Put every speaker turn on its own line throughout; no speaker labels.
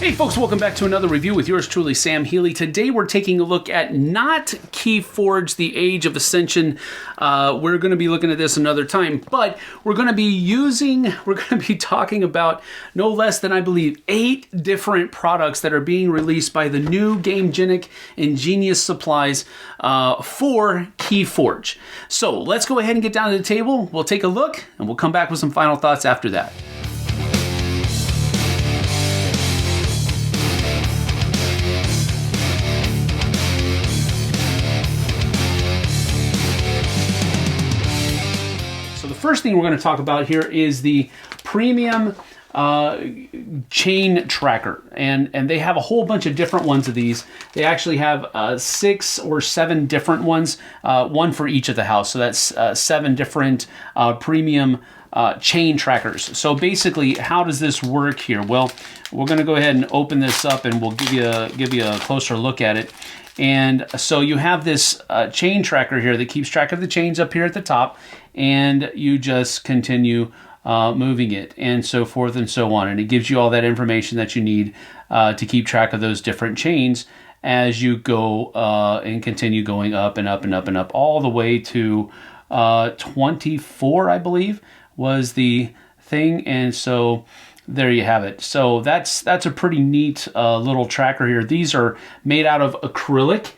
Hey folks, welcome back to another review with yours truly, Sam Healey. Today we're taking a look at not KeyForge, the Age of Ascension. We're going to be looking at this another time, but we're going to be talking about no less than, I believe, 8 different products that are being released by the new GameGenic Ingenius Supplies for KeyForge. So let's go ahead and get down to the table. We'll take a look and we'll come back with some final thoughts after that. First thing we're going to talk about here is the premium chain tracker, and they have a whole bunch of different ones of these. They actually have 6 or 7 different ones, one for each of the house. So that's 7 different premium chain trackers. So basically, how does this work here? Well, we're going to go ahead and open this up, and we'll give you a closer look at it. And so you have this chain tracker here that keeps track of the chains up here at the top, and you just continue moving it and so forth and so on. And it gives you all that information that you need to keep track of those different chains as you go and continue going up and up and up and up all the way to 24, I believe, was the thing. And so there you have it. So that's a pretty neat little tracker here. These are made out of acrylic.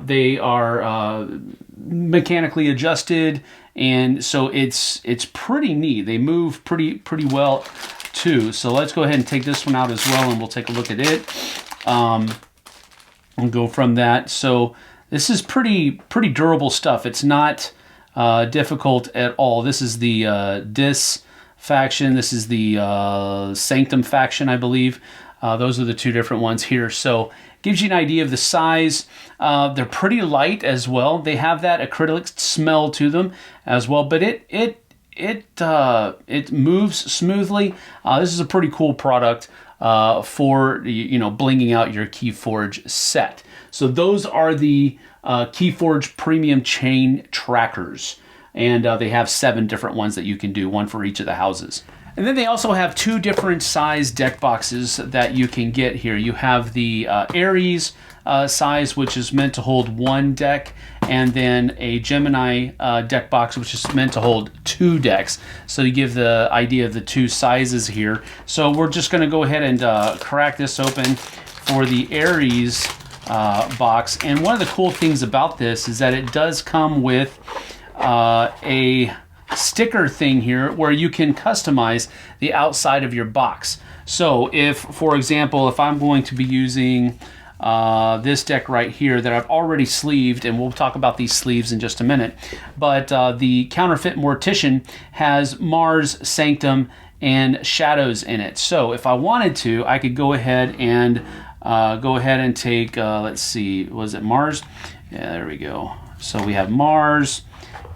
They are mechanically adjusted, and so it's pretty neat. They move pretty well too. So let's go ahead and take this one out as well, and we'll take a look at it. And go from that. So this is pretty durable stuff. It's not difficult at all. This is the Dis faction. This is the Sanctum faction, I believe. Those are the 2 different ones here. So gives you an idea of the size. They're pretty light as well. They have that acrylic smell to them as well, but it moves smoothly. This is a pretty cool product for blinging out your KeyForge set. So those are the KeyForge premium chain trackers. And they have 7 different ones that you can do, one for each of the houses. And then they also have 2 different size deck boxes that you can get here. You have the Ares size, which is meant to hold 1 deck, and then a Gemini deck box, which is meant to hold 2 decks. So you give the idea of the 2 sizes here. So we're just going to go ahead and crack this open for the Ares box. And one of the cool things about this is that it does come with a sticker thing here where you can customize the outside of your box. So if, for example, if I'm going to be using this deck right here that I've already sleeved, and we'll talk about these sleeves in just a minute, but the Counterfeit Mortician has Mars, Sanctum, and Shadows in it. So if I wanted to, I could go ahead and take, let's see, was it Mars? Yeah, there we go. So we have Mars,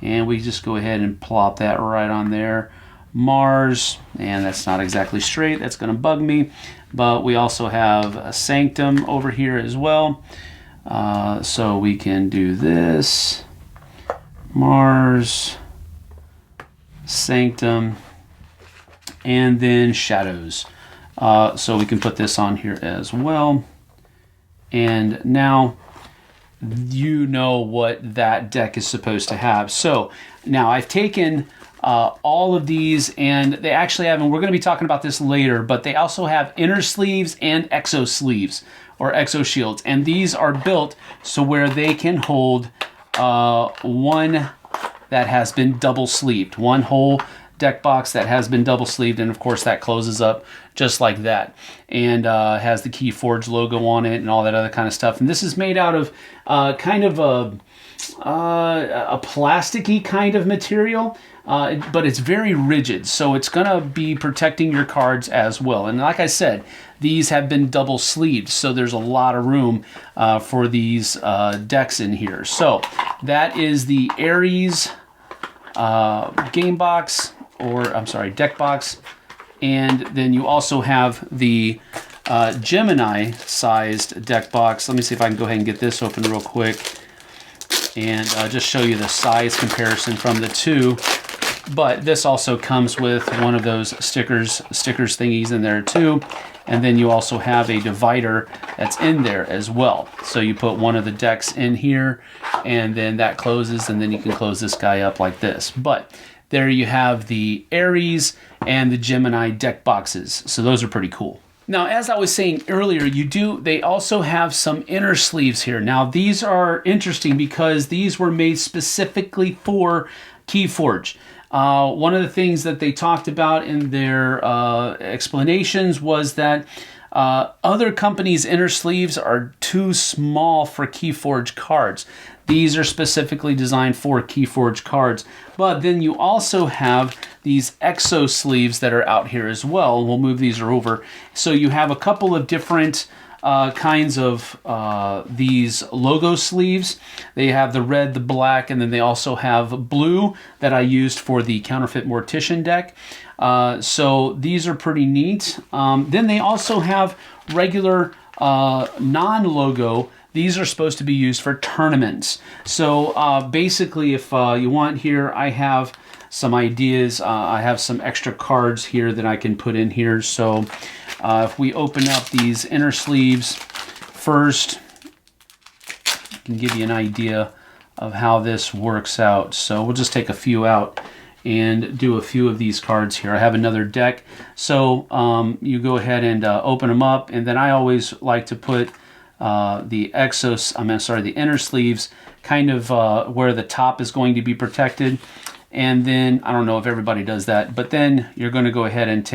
and we just go ahead and plop that right on there. Mars, and that's not exactly straight. That's going to bug me. But we also have a Sanctum over here as well. So we can do this. Mars, Sanctum, and then Shadows. So we can put this on here as well. And now you know what that deck is supposed to have. So now I've taken all of these, and they actually have, and we're going to be talking about this later, but they also have inner sleeves and exo sleeves or exo shields, and these are built so where they can hold one that has been double sleeved, one whole deck box that has been double sleeved, and of course that closes up just like that, and has the KeyForge logo on it and all that other kind of stuff. And this is made out of kind of a plasticky kind of material, but it's very rigid, so it's gonna be protecting your cards as well. And like I said, these have been double sleeved, so there's a lot of room for these decks in here. So that is the Ares game box, or I'm sorry, deck box. And then you also have the Gemini sized deck box. Let me see if I can go ahead and get this open real quick and just show you the size comparison from the 2. But this also comes with one of those stickers thingies in there too. And then you also have a divider that's in there as well. So you put one of the decks in here, and then that closes, and then you can close this guy up like this. But there you have the Ares and the Gemini deck boxes. So those are pretty cool. Now, as I was saying earlier, they also have some inner sleeves here. Now, these are interesting because these were made specifically for KeyForge. One of the things that they talked about in their explanations was that other companies' inner sleeves are too small for KeyForge cards. These are specifically designed for KeyForge cards. But then you also have these exo sleeves that are out here as well. We'll move these over. So you have a couple of different kinds of these logo sleeves. They have the red, the black, and then they also have blue that I used for the Counterfeit Mortician deck. So these are pretty neat. Then they also have regular non-logo. These are supposed to be used for tournaments. So basically, if you want here, I have some ideas. I have some extra cards here that I can put in here. So if we open up these inner sleeves first, I can give you an idea of how this works out. So we'll just take a few out and do a few of these cards here. I have another deck. So you go ahead and open them up, and then I always like to put the inner sleeves kind of where the top is going to be protected. And then, I don't know if everybody does that, but then you're going to go ahead and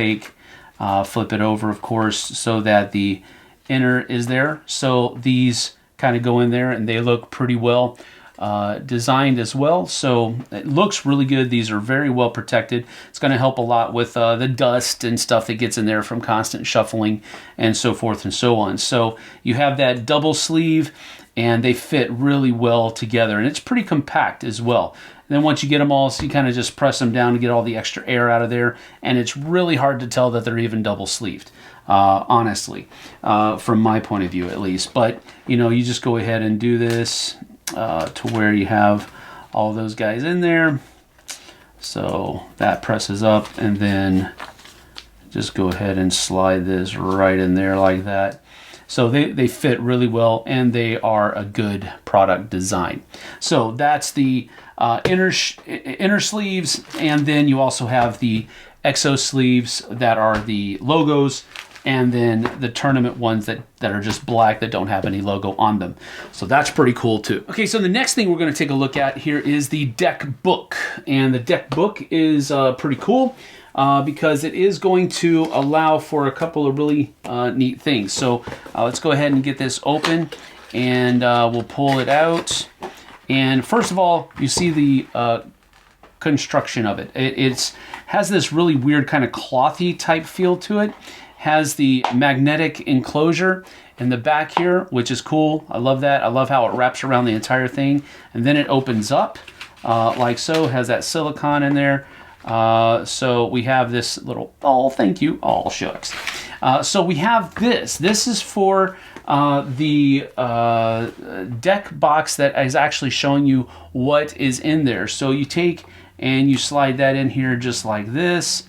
flip it over, of course, so that the inner is there. So these kind of go in there, and they look pretty well designed as well. So it looks really good. These are very well protected. It's going to help a lot with the dust and stuff that gets in there from constant shuffling and so forth and so on. So you have that double sleeve, and they fit really well together, and it's pretty compact as well. And then once you get them all, so you kind of just press them down to get all the extra air out of there, and it's really hard to tell that they're even double sleeved, honestly, from my point of view at least. But you just go ahead and do this to where you have all those guys in there. So that presses up, and then just go ahead and slide this right in there like that. So they fit really well, and they are a good product design. So that's the inner sleeves, and then you also have the exo sleeves that are the logos, and then the tournament ones that are just black that don't have any logo on them. So that's pretty cool too. Okay, so the next thing we're going to take a look at here is the deck book. And the deck book is pretty cool because it is going to allow for a couple of really neat things. So let's go ahead and get this open, and we'll pull it out. And first of all, you see the construction of it. It has this really weird kind of clothy type feel to it. Has the magnetic enclosure in the back here, which is cool. I love that. I love how it wraps around the entire thing. And then it opens up like so, has that silicone in there. So we have this little, oh, thank you. Oh, shucks. So we have this. This is for the deck box that is actually showing you what is in there. So you take and you slide that in here just like this,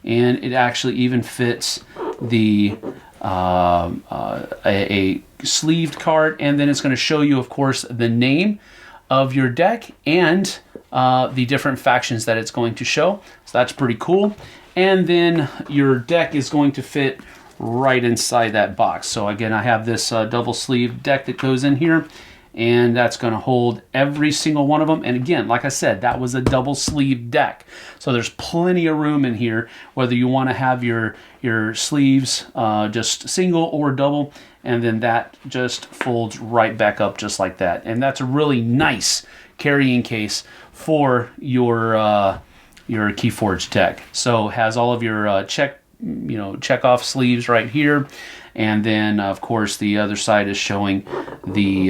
and it actually even fits the a sleeved card, and then it's going to show you, of course, the name of your deck and the different factions that it's going to show. So that's pretty cool. And then your deck is going to fit right inside that box. So again, I have this double sleeve deck that goes in here, and that's going to hold every single one of them. And again, like I said, that was a double sleeve deck. So there's plenty of room in here, whether you want to have your sleeves just single or double, and then that just folds right back up just like that. And that's a really nice carrying case for your KeyForge deck. So it has all of your check off sleeves right here. And then, of course, the other side is showing the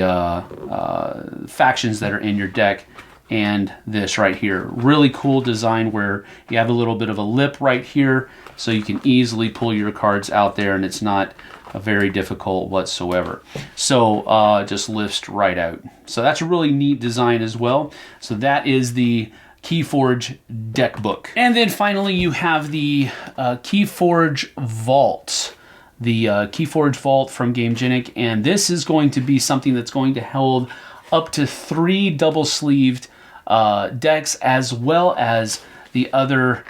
factions that are in your deck, and this right here. Really cool design where you have a little bit of a lip right here, so you can easily pull your cards out there, and it's not very difficult whatsoever. So just lifts right out. So that's a really neat design as well. So that is the KeyForge deck book. And then finally you have the KeyForge Vault. The KeyForge Vault from GameGenic, and this is going to be something that's going to hold up to 3 double-sleeved decks, as well as the other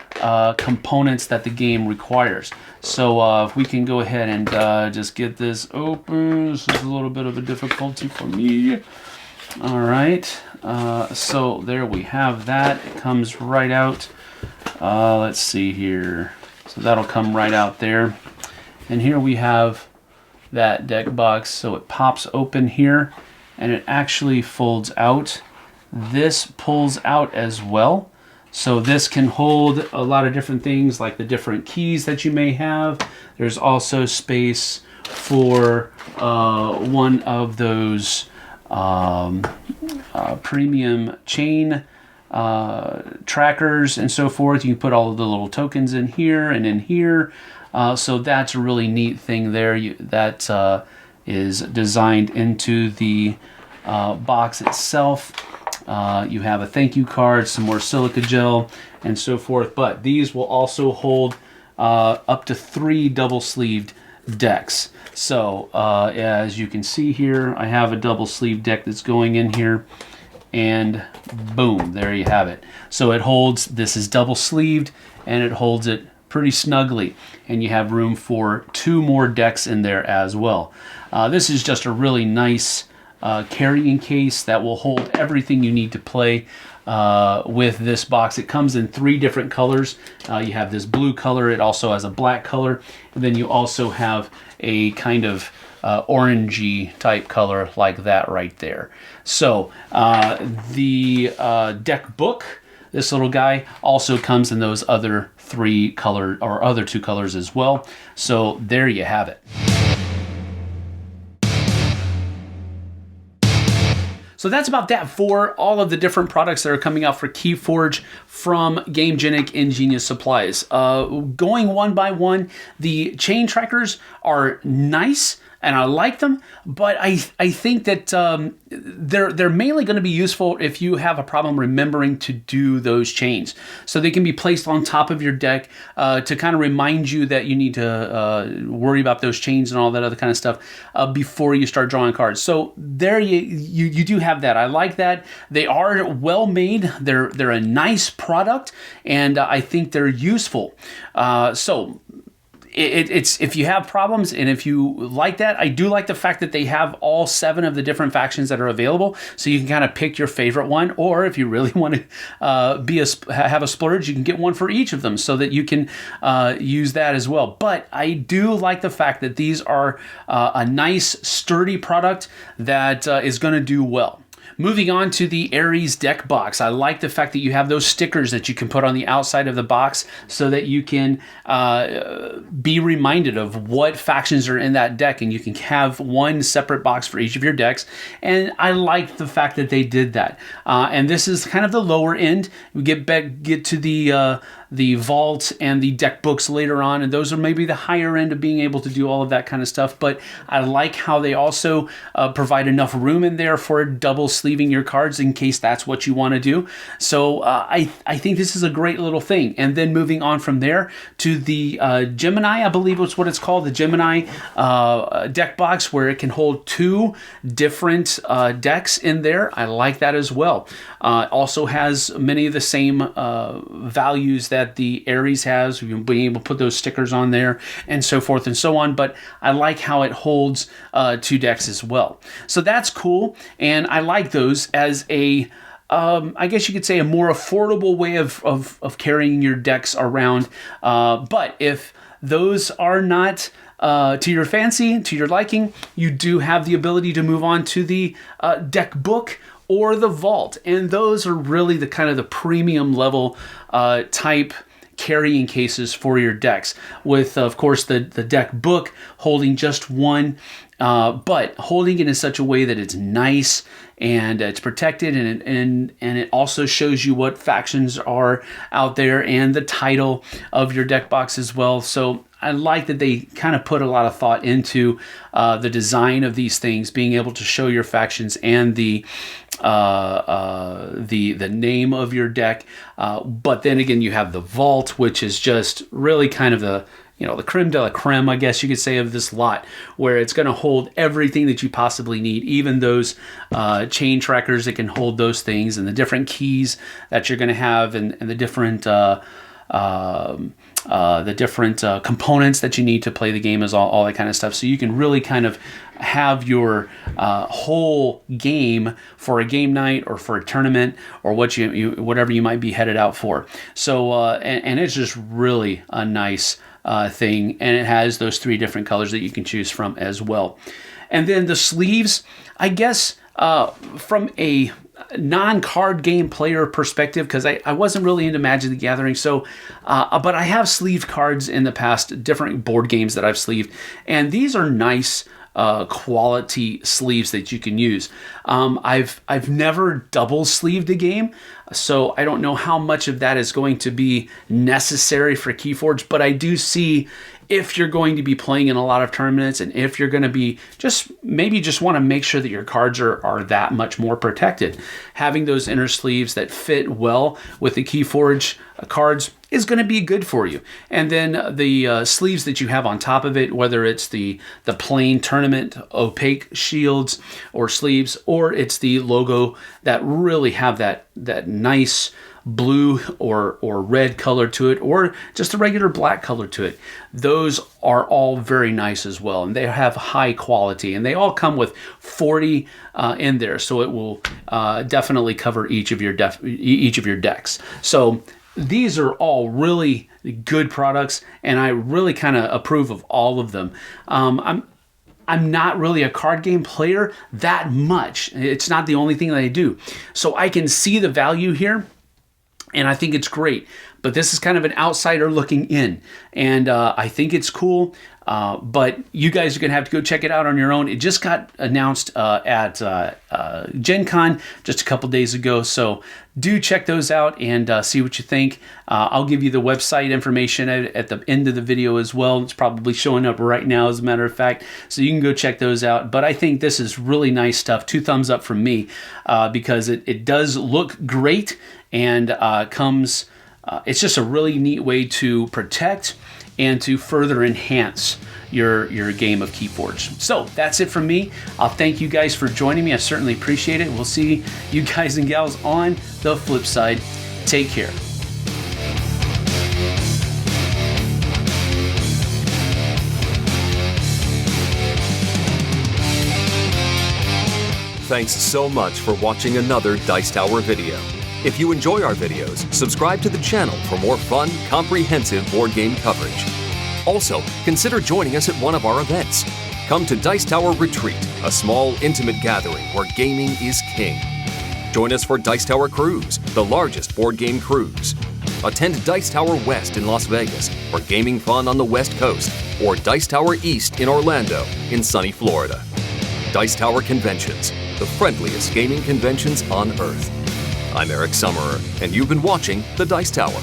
components that the game requires. So if we can go ahead and just get this open. This is a little bit of a difficulty for me. All right, so there we have that. It comes right out. Let's see here. So that'll come right out there. And here we have that deck box. So it pops open here and it actually folds out. This pulls out as well. So this can hold a lot of different things, like the different keys that you may have. There's also space for one of those premium chain trackers and so forth. You can put all of the little tokens in here and in here. So that's a really neat thing there. That is designed into the box itself. You have a thank you card, some more silica gel, and so forth. But these will also hold up to 3 double-sleeved decks. So as you can see here, I have a double-sleeved deck that's going in here. And boom, there you have it. So it holds, this is double-sleeved, and it holds it pretty snugly, and you have room for 2 more decks in there as well. This is just a really nice carrying case that will hold everything you need to play with this box. It comes in 3 different colors. You have this blue color, it also has a black color, and then you also have a kind of orangey type color like that right there. So the deck book, this little guy, also comes in those other 3 color or other 2 colors as well. So there you have it. So that's about that for all of the different products that are coming out for KeyForge from GameGenic Ingenius Supplies. Going one by one, the chain trackers are nice and I like them, but I think that they're mainly going to be useful if you have a problem remembering to do those chains. So they can be placed on top of your deck to kind of remind you that you need to worry about those chains and all that other kind of stuff before you start drawing cards. So there you do have that. I like that. They are well made. They're a nice product, and I think they're useful. So it's if you have problems and if you like that, I do like the fact that they have all 7 of the different factions that are available, so you can kind of pick your favorite one, or if you really want to have a splurge, you can get one for each of them so that you can use that as well. But I do like the fact that these are a nice sturdy product that is going to do well. Moving on to the Ares deck box, I like the fact that you have those stickers that you can put on the outside of the box so that you can be reminded of what factions are in that deck, and you can have one separate box for each of your decks. And I like the fact that they did that. And this is kind of the lower end. We get to the vault and the deck books later on, and those are maybe the higher end of being able to do all of that kind of stuff. But I like how they also provide enough room in there for double sleeving your cards in case that's what you want to do. So I think this is a great little thing. And then moving on from there to the Gemini, I believe it's what it's called, the Gemini deck box, where it can hold 2 different decks in there. I like that as well. Also has many of the same values that the Ares has. You'll be able to put those stickers on there and so forth and so on, but I like how it holds 2 decks as well. So that's cool, and I like those as a I guess you could say a more affordable way of carrying your decks around. But if those are not to your fancy, to your liking, you do have the ability to move on to the deck book or the vault, and those are really the kind of the premium level type carrying cases for your decks, with of course the deck book holding just 1, but holding it in such a way that it's nice and it's protected, and it also shows you what factions are out there and the title of your deck box as well. So I like that they kind of put a lot of thought into the design of these things, being able to show your factions and the the name of your deck. But then again, you have the vault, which is just really kind of the creme de la creme, I guess you could say, of this lot, where it's going to hold everything that you possibly need, even those chain trackers that can hold those things, and the different keys that you're going to have, and the different components that you need to play the game, is all that kind of stuff. So you can really kind of have your whole game for a game night or for a tournament or whatever you might be headed out for. So and it's just really a nice thing, and it has those 3 different colors that you can choose from as well. And then the sleeves, I guess, from a non-card game player perspective, because I wasn't really into Magic the Gathering, so but I have sleeved cards in the past, different board games that I've sleeved, and these are nice quality sleeves that you can use. I've never double sleeved a game, so I don't know how much of that is going to be necessary for KeyForge, but I do see, if you're going to be playing in a lot of tournaments, and if you're going to be maybe just want to make sure that your cards are that much more protected, having those inner sleeves that fit well with the KeyForge cards is going to be good for you. And then the sleeves that you have on top of it, whether it's the plain tournament opaque shields or sleeves, or it's the logo that really have that nice blue or red color to it, or just a regular black color to it, those are all very nice as well, and they have high quality, and they all come with 40 in there, so it will definitely cover each of your decks. So these are all really good products, and I really kind of approve of all of them. I'm not really a card game player that much. It's not the only thing that I do, so I can see the value here, and I think it's great. But this is kind of an outsider looking in, and I think it's cool. But you guys are going to have to go check it out on your own. It just got announced at Gen Con just a couple days ago, so do check those out and see what you think. I'll give you the website information at the end of the video as well. It's probably showing up right now, as a matter of fact, so you can go check those out. But I think this is really nice stuff. 2 thumbs up from me, because it does look great, and it's just a really neat way to protect and to further enhance your game of KeyForge. So that's it from me. I'll thank you guys for joining me. I certainly appreciate it. We'll see you guys and gals on the flip side. Take care.
Thanks so much for watching another Dice Tower video. If you enjoy our videos, subscribe to the channel for more fun, comprehensive board game coverage. Also, consider joining us at one of our events. Come to Dice Tower Retreat, a small, intimate gathering where gaming is king. Join us for Dice Tower Cruise, the largest board game cruise. Attend Dice Tower West in Las Vegas, for gaming fun on the West Coast, or Dice Tower East in Orlando, in sunny Florida. Dice Tower Conventions, the friendliest gaming conventions on Earth. I'm Eric Summerer, and you've been watching The Dice Tower.